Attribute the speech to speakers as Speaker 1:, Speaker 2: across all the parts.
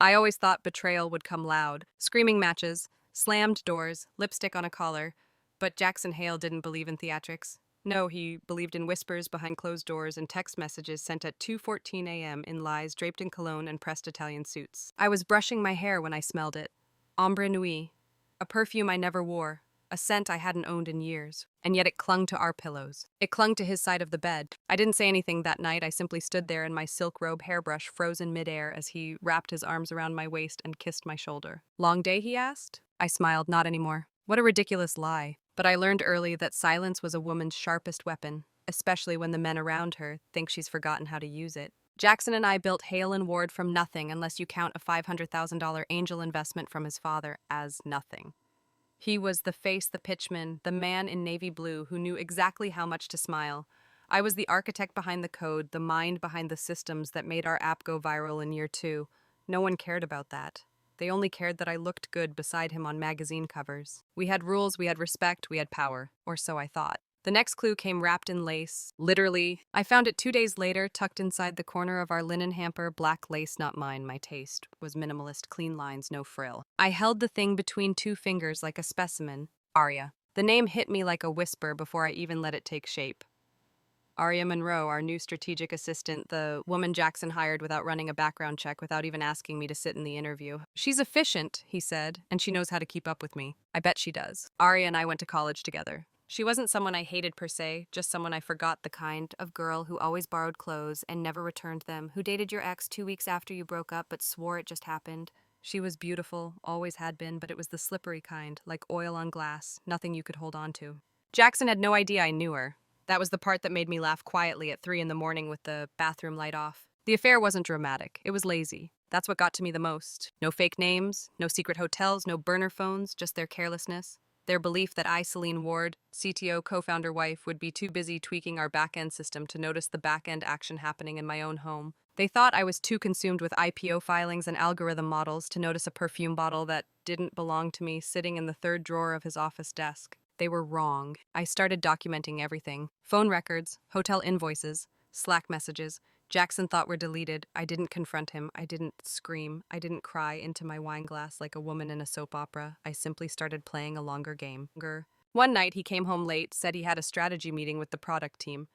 Speaker 1: I always thought betrayal would come loud. Screaming matches, slammed doors, lipstick on a collar. But Jackson Hale didn't believe in theatrics. No, he believed in whispers behind closed doors and text messages sent at 2:14 a.m. in lies draped in cologne and pressed Italian suits. I was brushing my hair when I smelled it. Ombre Nuit, a perfume I never wore, a scent I hadn't owned in years, and yet it clung to our pillows. It clung to his side of the bed. I didn't say anything that night. I simply stood there in my silk robe hairbrush frozen midair as he wrapped his arms around my waist and kissed my shoulder. Long day, he asked? I smiled, not anymore. What a ridiculous lie. But I learned early that silence was a woman's sharpest weapon, especially when the men around her think she's forgotten how to use it. Jackson and I built Hale and Ward from nothing unless you count a $500,000 angel investment from his father as nothing. He was the face, the pitchman, the man in navy blue who knew exactly how much to smile. I was the architect behind the code, the mind behind the systems that made our app go viral in year 2. No one cared about that. They only cared that I looked good beside him on magazine covers. We had rules, we had respect, we had power. Or so I thought. The next clue came wrapped in lace. Literally. I found it 2 days later, tucked inside the corner of our linen hamper. Black lace, not mine. My taste was minimalist, clean lines, no frill. I held the thing between 2 fingers like a specimen. Aria. The name hit me like a whisper before I even let it take shape. Aria Monroe, our new strategic assistant, the woman Jackson hired without running a background check, without even asking me to sit in the interview. She's efficient, he said, and she knows how to keep up with me. I bet she does. Aria and I went to college together. She wasn't someone I hated per se, just someone I forgot, the kind of girl who always borrowed clothes and never returned them, who dated your ex 2 weeks after you broke up but swore it just happened. She was beautiful, always had been, but it was the slippery kind, like oil on glass, nothing you could hold on to. Jackson had no idea I knew her. That was the part that made me laugh quietly at 3 in the morning with the bathroom light off. The affair wasn't dramatic. It was lazy. That's what got to me the most. No fake names, no secret hotels, no burner phones, just their carelessness. Their belief that I, Selene Ward, CTO co-founder wife, would be too busy tweaking our back-end system to notice the back-end action happening in my own home. They thought I was too consumed with IPO filings and algorithm models to notice a perfume bottle that didn't belong to me sitting in the 3rd drawer of his office desk. They were wrong. I started documenting everything. Phone records, hotel invoices, Slack messages. Jackson thought were deleted. I didn't confront him. I didn't scream. I didn't cry into my wine glass like a woman in a soap opera. I simply started playing a longer game. One night, he came home late, said he had a strategy meeting with the product team.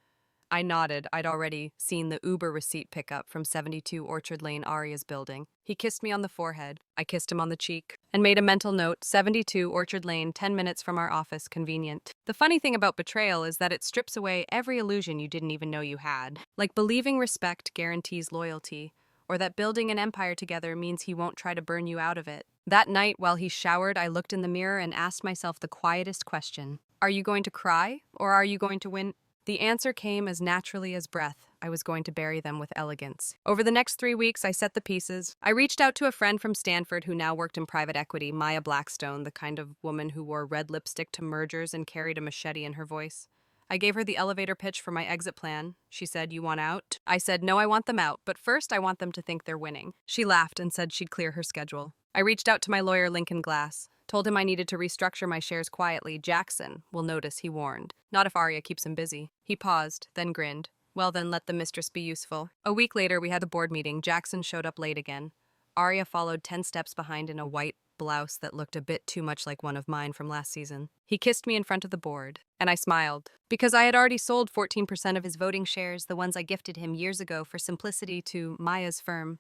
Speaker 1: I nodded. I'd already seen the Uber receipt pickup from 72 Orchard Lane, Aria's building. He kissed me on the forehead. I kissed him on the cheek and made a mental note, 72 Orchard Lane, 10 minutes from our office, convenient. The funny thing about betrayal is that it strips away every illusion you didn't even know you had. Like believing respect guarantees loyalty, or that building an empire together means he won't try to burn you out of it. That night, while he showered, I looked in the mirror and asked myself the quietest question. Are you going to cry, or are you going to win? The answer came as naturally as breath. I was going to bury them with elegance. Over the next 3 weeks, I set the pieces. I reached out to a friend from Stanford who now worked in private equity, Maya Blackstone, the kind of woman who wore red lipstick to mergers and carried a machete in her voice. I gave her the elevator pitch for my exit plan. She said, "You want out?" I said, "No, I want them out, but first I want them to think they're winning." She laughed and said she'd clear her schedule. I reached out to my lawyer, Lincoln Glass. Told him I needed to restructure my shares quietly. Jackson will notice, he warned. Not if Aria keeps him busy. He paused, then grinned. Well then, let the mistress be useful. A week later, we had a board meeting. Jackson showed up late again. Aria followed 10 steps behind in a white blouse that looked a bit too much like one of mine from last season. He kissed me in front of the board, and I smiled. Because I had already sold 14% of his voting shares, the ones I gifted him years ago for simplicity, to Maya's firm,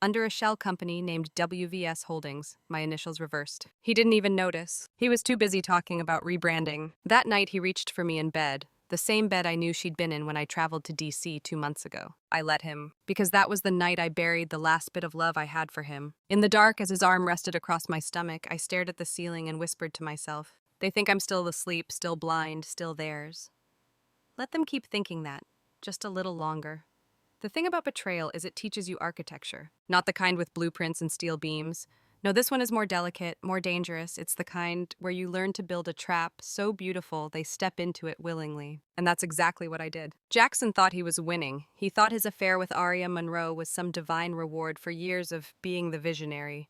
Speaker 1: under a shell company named WVS Holdings, my initials reversed. He didn't even notice. He was too busy talking about rebranding. That night, he reached for me in bed, the same bed I knew she'd been in when I traveled to DC 2 months ago. I let him, because that was the night I buried the last bit of love I had for him. In the dark, as his arm rested across my stomach, I stared at the ceiling and whispered to myself, "They think I'm still asleep, still blind, still theirs." Let them keep thinking that, just a little longer. The thing about betrayal is it teaches you architecture, not the kind with blueprints and steel beams. No, this one is more delicate, more dangerous. It's the kind where you learn to build a trap so beautiful they step into it willingly. And that's exactly what I did. Jackson thought he was winning. He thought his affair with Aria Monroe was some divine reward for years of being the visionary.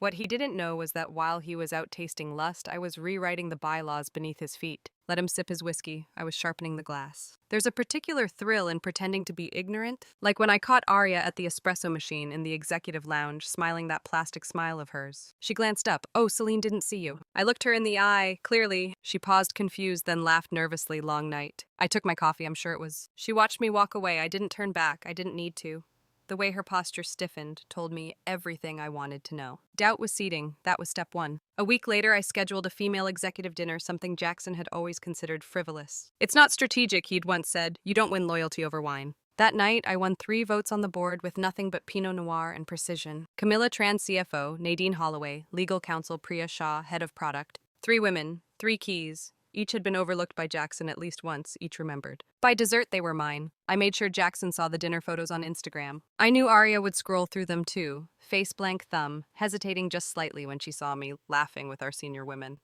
Speaker 1: What he didn't know was that while he was out tasting lust, I was rewriting the bylaws beneath his feet. Let him sip his whiskey. I was sharpening the glass. There's a particular thrill in pretending to be ignorant, like when I caught Arya at the espresso machine in the executive lounge, smiling that plastic smile of hers. She glanced up. Oh, Selene didn't see you. I looked her in the eye, clearly. She paused confused, then laughed nervously. Long night. I took my coffee, I'm sure it was. She watched me walk away. I didn't turn back. I didn't need to. The way her posture stiffened told me everything I wanted to know. Doubt was seeding. That was step one. A week later, I scheduled a female executive dinner, something Jackson had always considered frivolous. It's not strategic, he'd once said. You don't win loyalty over wine. That night, I won 3 votes on the board with nothing but Pinot Noir and precision. Camilla Tran, CFO, Nadine Holloway, legal counsel Priya Shah, head of product. 3 women, 3 keys. Each had been overlooked by Jackson at least once, each remembered. By dessert, they were mine. I made sure Jackson saw the dinner photos on Instagram. I knew Arya would scroll through them too, face blank thumb, hesitating just slightly when she saw me laughing with our senior women.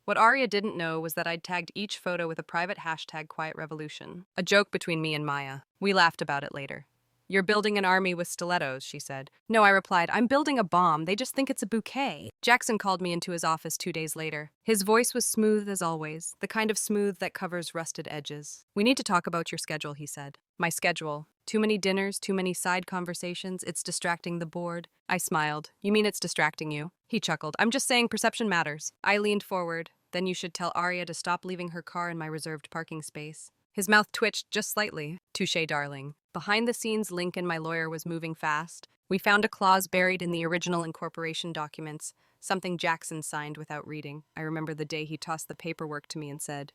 Speaker 1: What Arya didn't know was that I'd tagged each photo with a private hashtag Quiet Revolution, a joke between me and Maya. We laughed about it later. You're building an army with stilettos, she said. No, I replied, I'm building a bomb. They just think it's a bouquet. Jackson called me into his office 2 days later. His voice was smooth as always, the kind of smooth that covers rusted edges. We need to talk about your schedule, he said. My schedule. Too many dinners, too many side conversations. It's distracting the board. I smiled. You mean it's distracting you? He chuckled. I'm just saying perception matters. I leaned forward. Then you should tell Arya to stop leaving her car in my reserved parking space. His mouth twitched just slightly. Touché, darling. Behind the scenes, Lincoln, my lawyer, was moving fast. We found a clause buried in the original incorporation documents, something Jackson signed without reading. I remember the day he tossed the paperwork to me and said,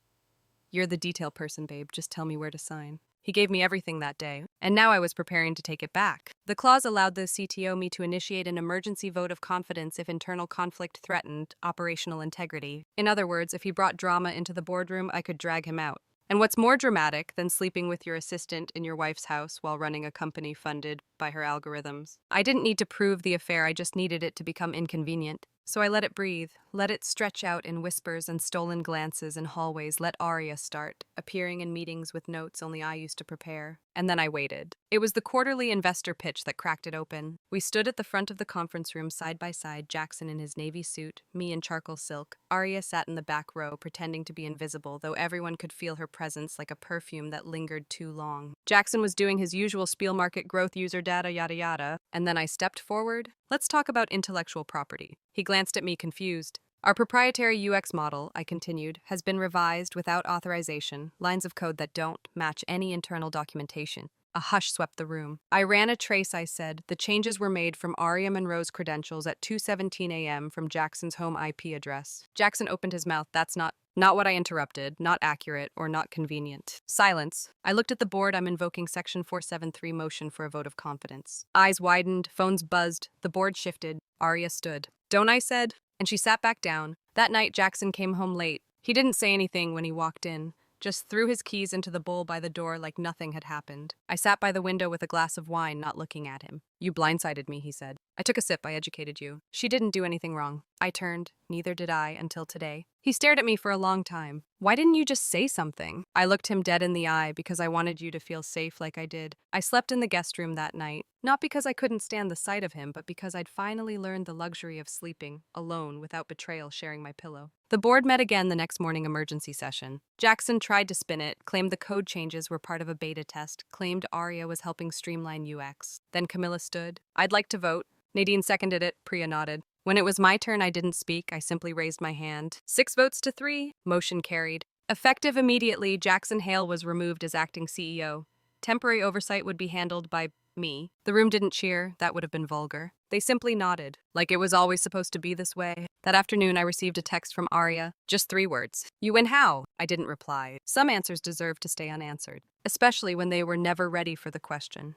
Speaker 1: You're the detail person, babe. Just tell me where to sign. He gave me everything that day, and now I was preparing to take it back. The clause allowed the CTO me to initiate an emergency vote of confidence if internal conflict threatened operational integrity. In other words, if he brought drama into the boardroom, I could drag him out. And what's more dramatic than sleeping with your assistant in your wife's house while running a company funded by her algorithms? I didn't need to prove the affair, I just needed it to become inconvenient. So I let it breathe, let it stretch out in whispers and stolen glances in hallways, let Arya start, appearing in meetings with notes only I used to prepare. And then I waited. It was the quarterly investor pitch that cracked it open. We stood at the front of the conference room side by side, Jackson in his navy suit, me in charcoal silk. Arya sat in the back row, pretending to be invisible, though everyone could feel her presence like a perfume that lingered too long. Jackson was doing his usual spiel market growth user data yada yada, and then I stepped forward. Let's talk about intellectual property. He glanced at me confused. Our proprietary UX model, I continued, has been revised without authorization, lines of code that don't match any internal documentation. A hush swept the room. I ran a trace, I said. The changes were made from Arya Monroe's credentials at 2:17 a.m. from Jackson's home IP address. Jackson opened his mouth. That's not what I interrupted, not accurate, or not convenient. Silence. I looked at the board. I'm invoking Section 473 motion for a vote of confidence. Eyes widened, phones buzzed, the board shifted. Arya stood. Don't I said? And she sat back down. That night, Jackson came home late. He didn't say anything when he walked in, just threw his keys into the bowl by the door like nothing had happened. I sat by the window with a glass of wine, not looking at him. You blindsided me, he said. I took a sip. I educated you. She didn't do anything wrong. I turned. Neither did I until today. He stared at me for a long time. Why didn't you just say something? I looked him dead in the eye because I wanted you to feel safe like I did. I slept in the guest room that night, not because I couldn't stand the sight of him, but because I'd finally learned the luxury of sleeping, alone, without betrayal sharing my pillow. The board met again the next morning emergency session. Jackson tried to spin it, claimed the code changes were part of a beta test, claimed Arya was helping streamline UX. Then Camilla stood. I'd like to vote. Nadine seconded it. Priya nodded. When it was my turn, I didn't speak. I simply raised my hand. 6 votes to 3. Motion carried. Effective immediately, Jackson Hale was removed as acting CEO. Temporary oversight would be handled by me. The room didn't cheer. That would have been vulgar. They simply nodded, like it was always supposed to be this way. That afternoon, I received a text from Arya. Just 3 words. You win how? I didn't reply. Some answers deserve to stay unanswered, especially when they were never ready for the question.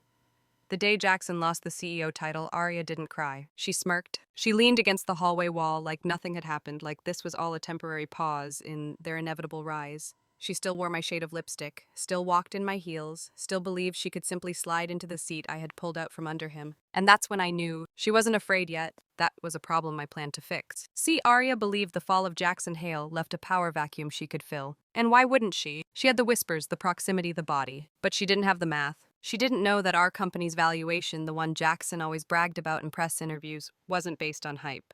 Speaker 1: The day Jackson lost the CEO title, Arya didn't cry. She smirked. She leaned against the hallway wall like nothing had happened, like this was all a temporary pause in their inevitable rise. She still wore my shade of lipstick, still walked in my heels, still believed she could simply slide into the seat I had pulled out from under him. And that's when I knew she wasn't afraid yet. That was a problem I planned to fix. See, Arya believed the fall of Jackson Hale left a power vacuum she could fill. And why wouldn't she? She had the whispers, the proximity, the body. But she didn't have the math. She didn't know that our company's valuation, the one Jackson always bragged about in press interviews, wasn't based on hype.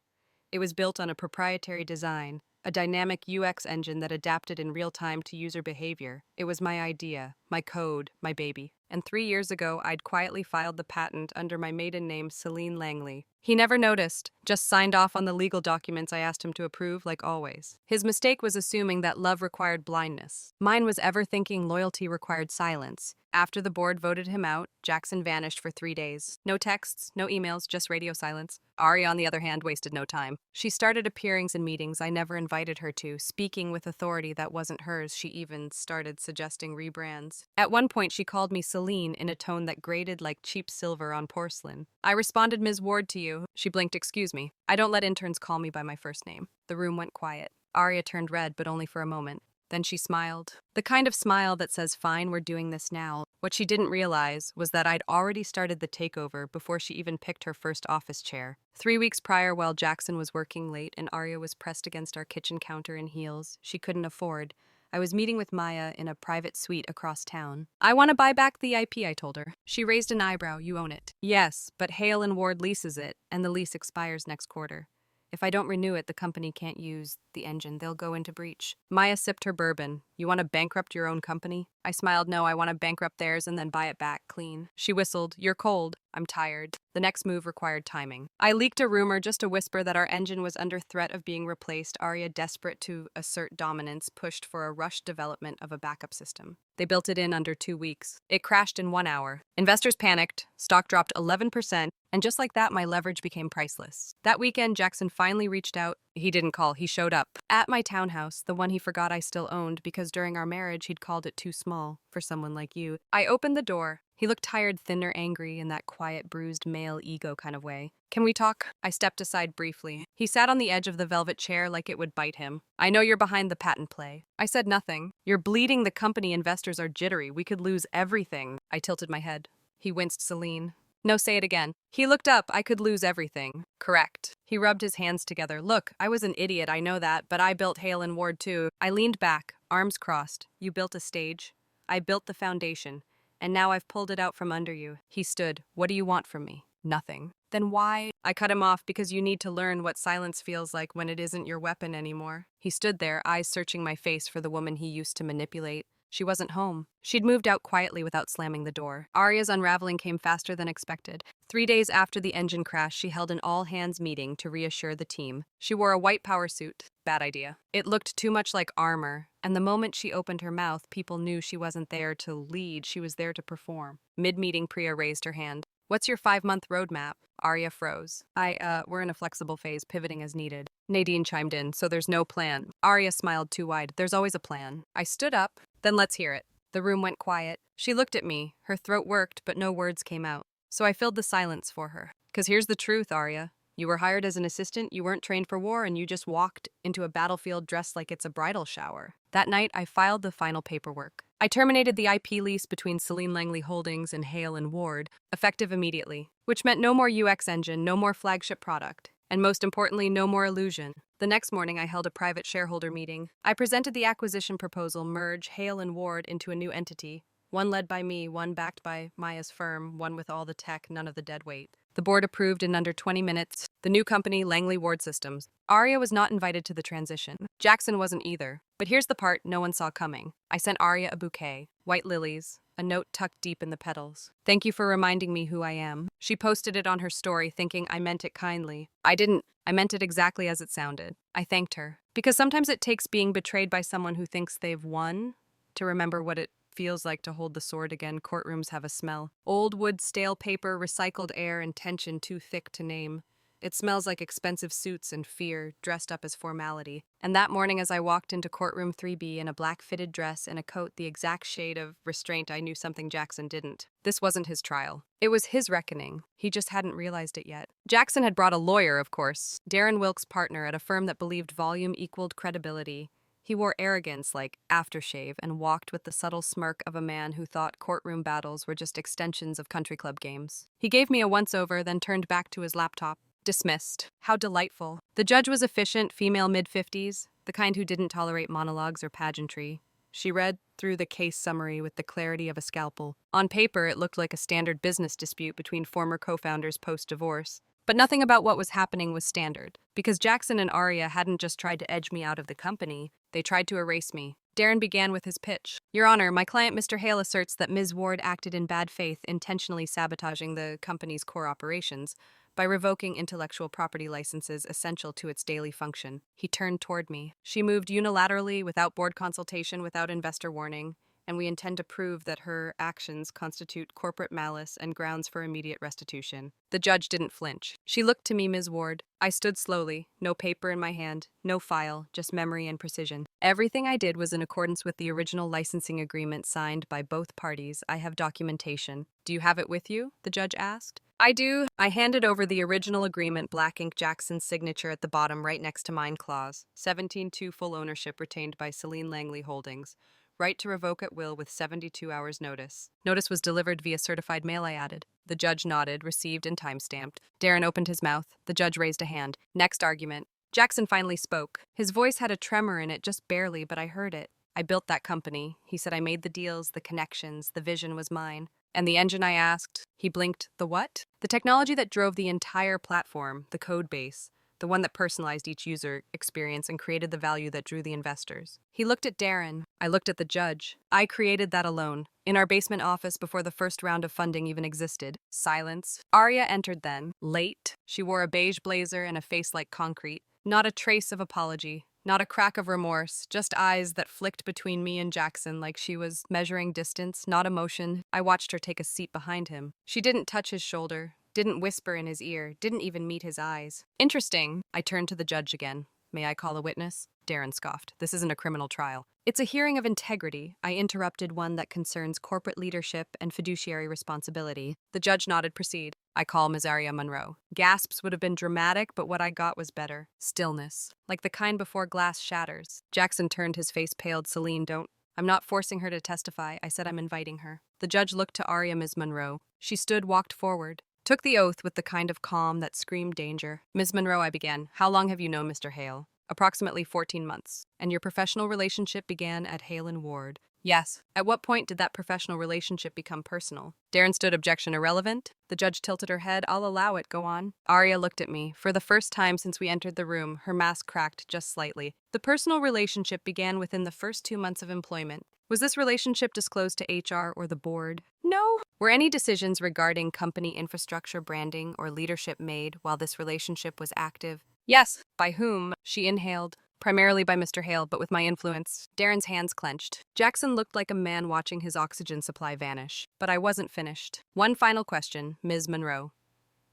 Speaker 1: It was built on a proprietary design, a dynamic UX engine that adapted in real time to user behavior. It was my idea, my code, my baby. And 3 years ago, I'd quietly filed the patent under my maiden name, Selene Langley. He never noticed, just signed off on the legal documents I asked him to approve, like always. His mistake was assuming that love required blindness. Mine was ever thinking loyalty required silence. After the board voted him out, Jackson vanished for 3 days. No texts, no emails, just radio silence. Ari, on the other hand, wasted no time. She started appearings in meetings I never invited her to, speaking with authority that wasn't hers. She even started suggesting rebrands. At one point, she called me Selene in a tone that grated like cheap silver on porcelain. I responded, "Ms. Ward, to you." She blinked, "Excuse me. I don't let interns call me by my first name." The room went quiet. Arya turned red, but only for a moment. Then she smiled. The kind of smile that says, "Fine, we're doing this now." What she didn't realize was that I'd already started the takeover before she even picked her first office chair. 3 weeks prior, while Jackson was working late and Arya was pressed against our kitchen counter in heels she couldn't afford, I was meeting with Maya in a private suite across town. "I want to buy back the IP," I told her. She raised an eyebrow. "You own it." "Yes, but Hale and Ward leases it, and the lease expires next quarter. If I don't renew it, the company can't use the engine. They'll go into breach." Maya sipped her bourbon. "You want to bankrupt your own company?" I smiled. "No, I want to bankrupt theirs and then buy it back clean." She whistled. "You're cold." "I'm tired." The next move required timing. I leaked a rumor, just a whisper, that our engine was under threat of being replaced. Arya, desperate to assert dominance, pushed for a rushed development of a backup system. They built it in under 2 weeks. It crashed in 1 hour. Investors panicked. Stock dropped 11%. And just like that, my leverage became priceless. That weekend, Jackson finally reached out. He didn't call, he showed up. At my townhouse, the one he forgot I still owned because during our marriage he'd called it too small for someone like you. I opened the door. He looked tired, thinner, angry, in that quiet, bruised male ego kind of way. "Can we talk?" I stepped aside briefly. He sat on the edge of the velvet chair like it would bite him. "I know you're behind the patent play." I said nothing. "You're bleeding the company. Investors are jittery. We could lose everything." I tilted my head. He winced. "Selene." "No, say it again." He looked up. "I could lose everything." "Correct." He rubbed his hands together. "Look, I was an idiot, I know that, but I built Hale and Ward too." I leaned back, arms crossed. "You built a stage. I built the foundation. And now I've pulled it out from under you." He stood. "What do you want from me?" "Nothing." "Then why?" I cut him off. "Because you need to learn what silence feels like when it isn't your weapon anymore." He stood there, eyes searching my face for the woman he used to manipulate. She wasn't home. She'd moved out quietly without slamming the door. Arya's unraveling came faster than expected. 3 days after the engine crash, she held an all-hands meeting to reassure the team. She wore a white power suit. Bad idea. It looked too much like armor, and the moment she opened her mouth, people knew she wasn't there to lead, she was there to perform. Mid-meeting, Priya raised her hand. "What's your 5-month roadmap?" Arya froze. We're in a flexible phase, pivoting as needed." Nadine chimed in. "So there's no plan." Arya smiled too wide. "There's always a plan." I stood up. "Then let's hear it." The room went quiet. She looked at me. Her throat worked, but no words came out. So I filled the silence for her. "'Cause here's the truth, Arya. You were hired as an assistant, you weren't trained for war, and you just walked into a battlefield dressed like it's a bridal shower." That night, I filed the final paperwork. I terminated the IP lease between Selene Langley Holdings and Hale and Ward, effective immediately, which meant no more UX engine, no more flagship product, and most importantly, no more illusion. The next morning, I held a private shareholder meeting. I presented the acquisition proposal, merge Hale and Ward into a new entity, one led by me, one backed by Maya's firm, one with all the tech, none of the dead weight. The board approved in under 20 minutes. The new company, Langley Ward Systems. Arya was not invited to the transition. Jackson wasn't either. But here's the part no one saw coming. I sent Arya a bouquet, white lilies, a note tucked deep in the petals. "Thank you for reminding me who I am." She posted it on her story, thinking I meant it kindly. I didn't. I meant it exactly as it sounded. I thanked her. Because sometimes it takes being betrayed by someone who thinks they've won to remember what it feels like to hold the sword again. Courtrooms have a smell. Old wood, stale paper, recycled air, and tension too thick to name. It smells like expensive suits and fear, dressed up as formality. And that morning as I walked into courtroom 3B in a black fitted dress and a coat the exact shade of restraint, I knew something Jackson didn't. This wasn't his trial. It was his reckoning. He just hadn't realized it yet. Jackson had brought a lawyer, of course. Darren Wilkes' partner at a firm that believed volume equaled credibility. He wore arrogance like aftershave and walked with the subtle smirk of a man who thought courtroom battles were just extensions of country club games. He gave me a once-over, then turned back to his laptop. Dismissed. How delightful. The judge was efficient, female mid-50s, the kind who didn't tolerate monologues or pageantry. She read through the case summary with the clarity of a scalpel. On paper, it looked like a standard business dispute between former co-founders post-divorce. But nothing about what was happening was standard. Because Jackson and Arya hadn't just tried to edge me out of the company, they tried to erase me. Darren began with his pitch. Your Honor, my client Mr. Hale asserts that Ms. Ward acted in bad faith, intentionally sabotaging the company's core operations by revoking intellectual property licenses essential to its daily function. He turned toward me. She moved unilaterally, without board consultation, without investor warning, and we intend to prove that her actions constitute corporate malice and grounds for immediate restitution. The judge didn't flinch. She looked to me, Ms. Ward. I stood slowly, no paper in my hand, no file, just memory and precision. Everything I did was in accordance with the original licensing agreement signed by both parties. I have documentation. Do you have it with you? The judge asked. I do. I handed over the original agreement, black ink Jackson's signature at the bottom right next to mine clause. 17-2 full ownership retained by Selene Langley Holdings. Right to revoke at will with 72 hours notice. Notice was delivered via certified mail, I added. The judge nodded, received and time-stamped. Darren opened his mouth. The judge raised a hand. Next argument. Jackson finally spoke. His voice had a tremor in it, just barely, but I heard it. I built that company. He said I made the deals, the connections, the vision was mine. And the engine, I asked. He blinked. The what? The technology that drove the entire platform, the code base. The one that personalized each user experience and created the value that drew the investors. He looked at Darren. I looked at the judge. I created that alone. In our basement office before the first round of funding even existed. Silence. Arya entered then. Late. She wore a beige blazer and a face like concrete. Not a trace of apology. Not a crack of remorse, just eyes that flicked between me and Jackson like she was measuring distance, not emotion. I watched her take a seat behind him. She didn't touch his shoulder, didn't whisper in his ear, didn't even meet his eyes. Interesting. I turned to the judge again. May I call a witness? Darren scoffed. This isn't a criminal trial. It's a hearing of integrity. I interrupted, one that concerns corporate leadership and fiduciary responsibility. The judge nodded. Proceed. I call Ms. Arya Monroe. Gasps would have been dramatic, but what I got was better. Stillness. Like the kind before glass shatters. Jackson turned, his face paled. Selene, don't. I'm not forcing her to testify. I said I'm inviting her. The judge looked to Arya, Ms. Monroe. She stood, walked forward. Took the oath with the kind of calm that screamed danger. Ms. Monroe, I began. How long have you known Mr. Hale? Approximately 14 months. And your professional relationship began at Hale and Ward? Yes. At what point did that professional relationship become personal? Darren stood, objection irrelevant. The judge tilted her head. I'll allow it. Go on. Arya looked at me. For the first time since we entered the room, her mask cracked just slightly. The personal relationship began within the first 2 months of employment. Was this relationship disclosed to HR or the board? No. Were any decisions regarding company infrastructure, branding, or leadership made while this relationship was active? Yes. By whom? She inhaled. Primarily by Mr. Hale, but with my influence. Darren's hands clenched. Jackson looked like a man watching his oxygen supply vanish. But I wasn't finished. One final question, Ms. Monroe.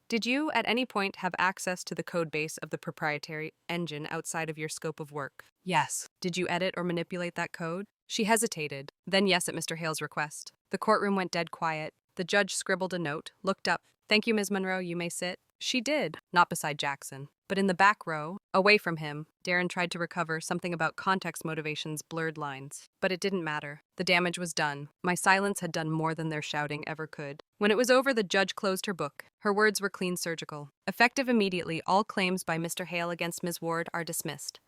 Speaker 1: Did you, at any point, have access to the code base of the proprietary engine outside of your scope of work? Yes. Did you edit or manipulate that code? She hesitated. Then yes, at Mr. Hale's request. The courtroom went dead quiet. The judge scribbled a note, looked up. Thank you, Ms. Monroe, you may sit. She did, not beside Jackson. But in the back row, away from him, Darren tried to recover something about context motivations, blurred lines. But it didn't matter. The damage was done. My silence had done more than their shouting ever could. When it was over, the judge closed her book. Her words were clean, surgical. Effective immediately, all claims by Mr. Hale against Ms. Ward are dismissed.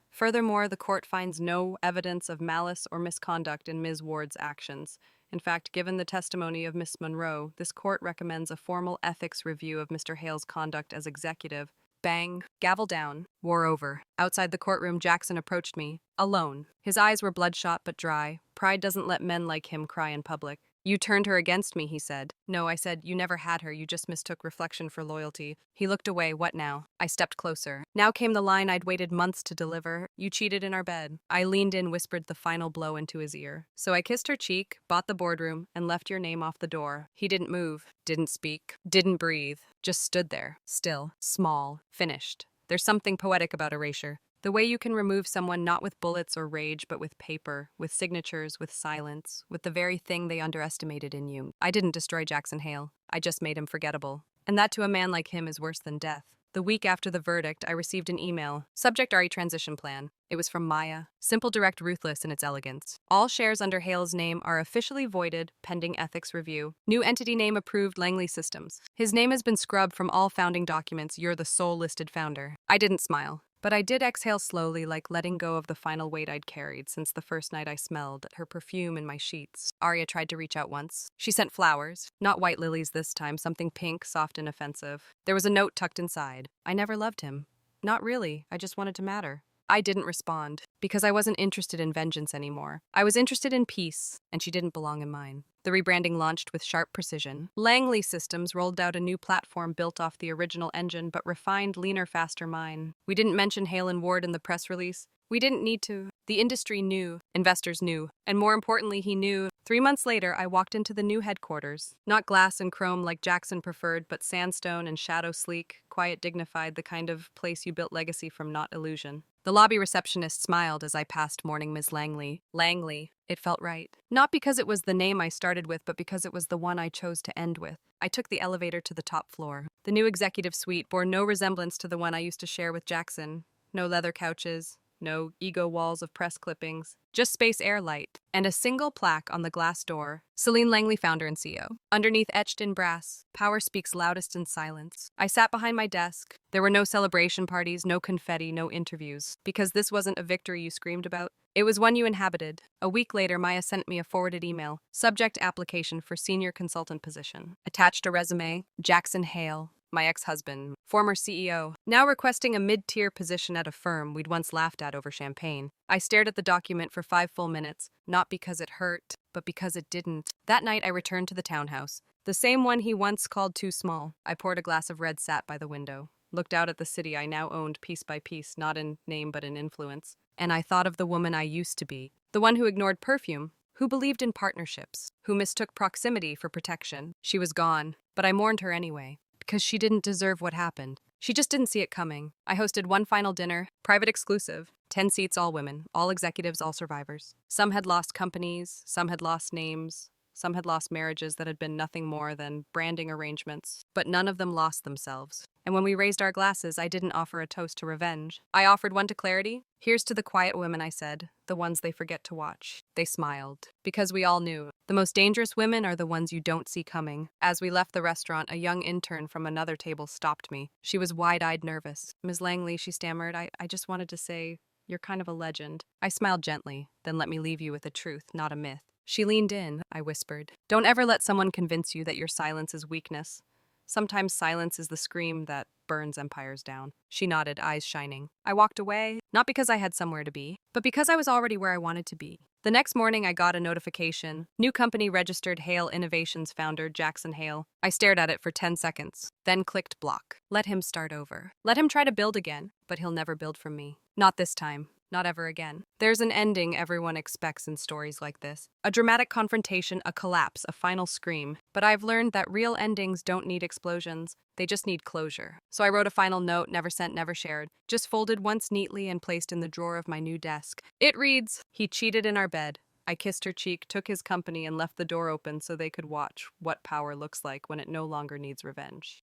Speaker 1: Furthermore, the court finds no evidence of malice or misconduct in Ms. Ward's actions. In fact, given the testimony of Ms. Monroe, this court recommends a formal ethics review of Mr. Hale's conduct as executive. Bang. Gavel down. War over. Outside the courtroom, Jackson approached me. Alone. His eyes were bloodshot but dry. Pride doesn't let men like him cry in public. You turned her against me, he said. No, I said, you never had her, you just mistook reflection for loyalty. He looked away. What now? I stepped closer. Now came the line I'd waited months to deliver. You cheated in our bed. I leaned in, whispered the final blow into his ear. So I kissed her cheek, bought the boardroom, and left your name off the door. He didn't move, didn't speak, didn't breathe, just stood there, still, small, finished. There's something poetic about erasure. The way you can remove someone not with bullets or rage, but with paper, with signatures, with silence, with the very thing they underestimated in you. I didn't destroy Jackson Hale. I just made him forgettable. And that to a man like him is worse than death. The week after the verdict, I received an email. Subject RE transition plan. It was from Maya. Simple, direct, ruthless in its elegance. All shares under Hale's name are officially voided, pending ethics review. New entity name approved, Langley Systems. His name has been scrubbed from all founding documents. You're the sole listed founder. I didn't smile. But I did exhale slowly, like letting go of the final weight I'd carried since the first night I smelled her perfume in my sheets. Arya tried to reach out once. She sent flowers. Not white lilies this time, something pink, soft and offensive. There was a note tucked inside. I never loved him. Not really. I just wanted to matter. I didn't respond, because I wasn't interested in vengeance anymore. I was interested in peace, and she didn't belong in mine. The rebranding launched with sharp precision. Langley Systems rolled out a new platform built off the original engine, but refined, leaner, faster mine. We didn't mention Hale and Ward in the press release. We didn't need to. The industry knew, investors knew, and more importantly, he knew. 3 months later, I walked into the new headquarters. Not glass and chrome like Jackson preferred, but sandstone and shadow sleek, quiet, dignified, the kind of place you built legacy from, not illusion. The lobby receptionist smiled as I passed morning Ms. Langley. Langley. It felt right. Not because it was the name I started with, but because it was the one I chose to end with. I took the elevator to the top floor. The new executive suite bore no resemblance to the one I used to share with Jackson. No leather couches. No ego walls of press clippings, just space airlight, and a single plaque on the glass door. Selene Langley, founder and CEO. Underneath, etched in brass, power speaks loudest in silence. I sat behind my desk. There were no celebration parties, no confetti, no interviews. Because this wasn't a victory you screamed about. It was one you inhabited. A week later, Maya sent me a forwarded email. Subject: application for senior consultant position. Attached a resume. Jackson Hale. My ex-husband, former CEO, now requesting a mid-tier position at a firm we'd once laughed at over champagne. I stared at the document for 5 full minutes, not because it hurt, but because it didn't. That night, I returned to the townhouse, the same one he once called too small. I poured a glass of red, sat by the window, looked out at the city I now owned piece by piece, not in name but in influence. And I thought of the woman I used to be, the one who ignored perfume, who believed in partnerships, who mistook proximity for protection. She was gone, but I mourned her anyway. Because she didn't deserve what happened. She just didn't see it coming. I hosted one final dinner, private exclusive, 10 seats, all women, all executives, all survivors. Some had lost companies, some had lost names, some had lost marriages that had been nothing more than branding arrangements, but none of them lost themselves. And when we raised our glasses, I didn't offer a toast to revenge. I offered one to clarity. Here's to the quiet women, I said, the ones they forget to watch. They smiled, because we all knew. The most dangerous women are the ones you don't see coming. As we left the restaurant, a young intern from another table stopped me. She was wide-eyed, nervous. Ms. Langley, she stammered, I just wanted to say, you're kind of a legend. I smiled gently, then let me leave you with a truth, not a myth. She leaned in, I whispered. Don't ever let someone convince you that your silence is weakness. Sometimes silence is the scream that burns empires down. She nodded, eyes shining. I walked away, not because I had somewhere to be, but because I was already where I wanted to be. The next morning, I got a notification. New company registered, Hale Innovations founder Jackson Hale. I stared at it for 10 seconds, then clicked block. Let him start over. Let him try to build again, but he'll never build from me. Not this time. Not ever again. There's an ending everyone expects in stories like this. A dramatic confrontation, a collapse, a final scream. But I've learned that real endings don't need explosions. They just need closure. So I wrote a final note, never sent, never shared, just folded once neatly and placed in the drawer of my new desk. It reads, he cheated in our bed. I kissed her cheek, took his company, and left the door open so they could watch what power looks like when it no longer needs revenge.